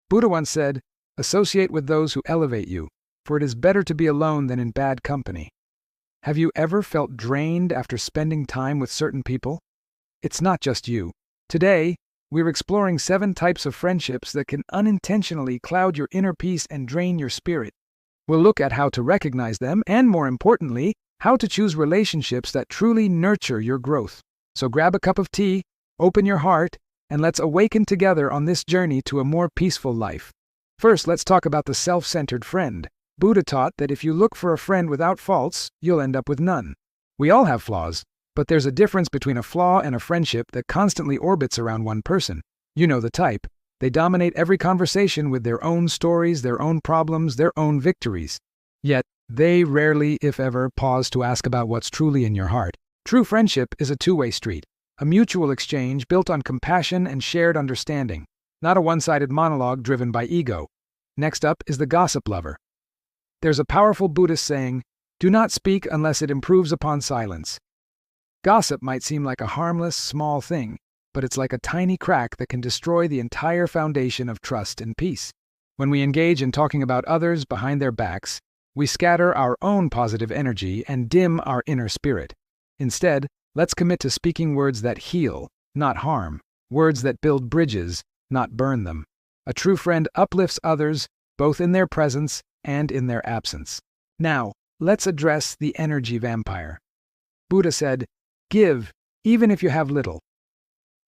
Buddha once said, "Associate with those who elevate you, for it is better to be alone than in bad company." Have you ever felt drained after spending time with certain people? It's not just you. Today, we're exploring 7 types of friendships that can unintentionally cloud your inner peace and drain your spirit. We'll look at how to recognize them and, more importantly, how to choose relationships that truly nurture your growth. So grab a cup of tea, open your heart, and let's awaken together on this journey to a more peaceful life. First, let's talk about the self-centered friend. Buddha taught that if you look for a friend without faults, you'll end up with none. We all have flaws, but there's a difference between a flaw and a friendship that constantly orbits around one person. You know the type. They dominate every conversation with their own stories, their own problems, their own victories. Yet, they rarely, if ever, pause to ask about what's truly in your heart. True friendship is a two-way street, a mutual exchange built on compassion and shared understanding, not a one-sided monologue driven by ego. Next up is the gossip lover. There's a powerful Buddhist saying, "Do not speak unless it improves upon silence." Gossip might seem like a harmless, small thing, but it's like a tiny crack that can destroy the entire foundation of trust and peace. When we engage in talking about others behind their backs, we scatter our own positive energy and dim our inner spirit. Instead, let's commit to speaking words that heal, not harm, words that build bridges, not burn them. A true friend uplifts others, both in their presence and in their absence. Now, let's address the energy vampire. Buddha said, "Give, even if you have little."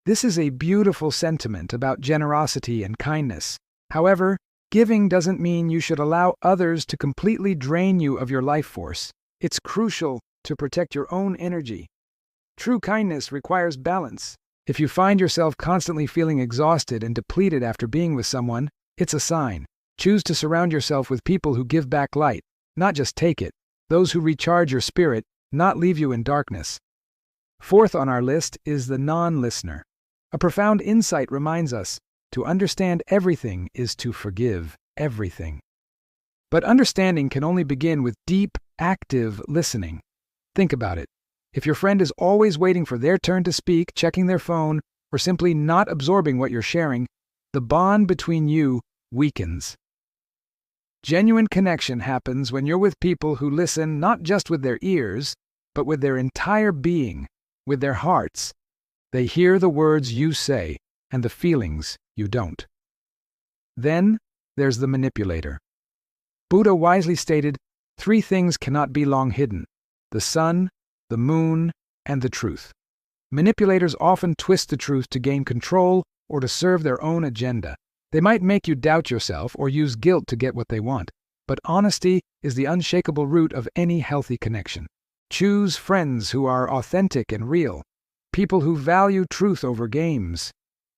This is a beautiful sentiment about generosity and kindness. However, giving doesn't mean you should allow others to completely drain you of your life force. It's crucial to protect your own energy. True kindness requires balance. If you find yourself constantly feeling exhausted and depleted after being with someone, it's a sign. Choose to surround yourself with people who give back light, not just take it. Those who recharge your spirit, not leave you in darkness. Fourth on our list is the non-listener. A profound insight reminds us, to understand everything is to forgive everything. But understanding can only begin with deep, active listening. Think about it. If your friend is always waiting for their turn to speak, checking their phone, or simply not absorbing what you're sharing, the bond between you weakens. Genuine connection happens when you're with people who listen not just with their ears, but with their entire being, with their hearts. They hear the words you say and the feelings you don't. Then there's the manipulator. Buddha wisely stated, 3 things cannot be long hidden: the sun, the moon, and the truth. Manipulators often twist the truth to gain control or to serve their own agenda. They might make you doubt yourself or use guilt to get what they want, but honesty is the unshakable root of any healthy connection. Choose friends who are authentic and real, people who value truth over games.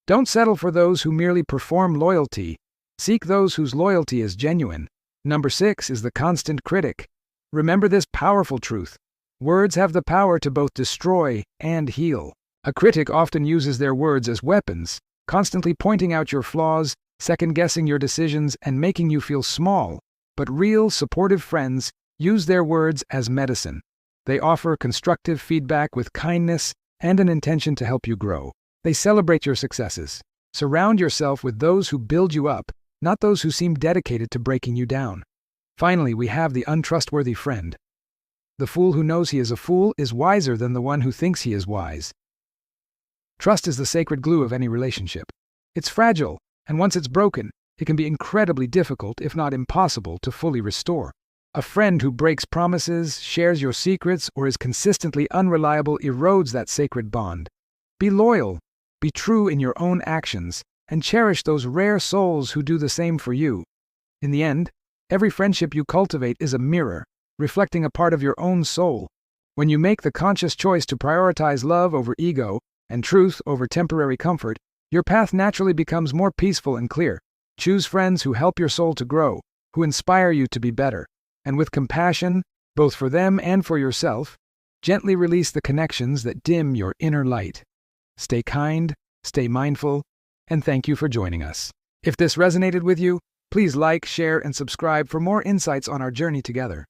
Don't settle for those who merely perform loyalty. Seek those whose loyalty is genuine. Number 6 is the constant critic. Remember this powerful truth. Words have the power to both destroy and heal. A critic often uses their words as weapons, constantly pointing out your flaws, second-guessing your decisions, and making you feel small. But real, supportive friends use their words as medicine. They offer constructive feedback with kindness and an intention to help you grow. They celebrate your successes. Surround yourself with those who build you up, not those who seem dedicated to breaking you down. Finally, we have the untrustworthy friend. The fool who knows he is a fool is wiser than the one who thinks he is wise. Trust is the sacred glue of any relationship. It's fragile, and once it's broken, it can be incredibly difficult, if not impossible, to fully restore. A friend who breaks promises, shares your secrets, or is consistently unreliable erodes that sacred bond. Be loyal, be true in your own actions, and cherish those rare souls who do the same for you. In the end, every friendship you cultivate is a mirror, reflecting a part of your own soul. When you make the conscious choice to prioritize love over ego and truth over temporary comfort, your path naturally becomes more peaceful and clear. Choose friends who help your soul to grow, who inspire you to be better, and with compassion, both for them and for yourself, gently release the connections that dim your inner light. Stay kind, stay mindful, and thank you for joining us. If this resonated with you, please like, share, and subscribe for more insights on our journey together.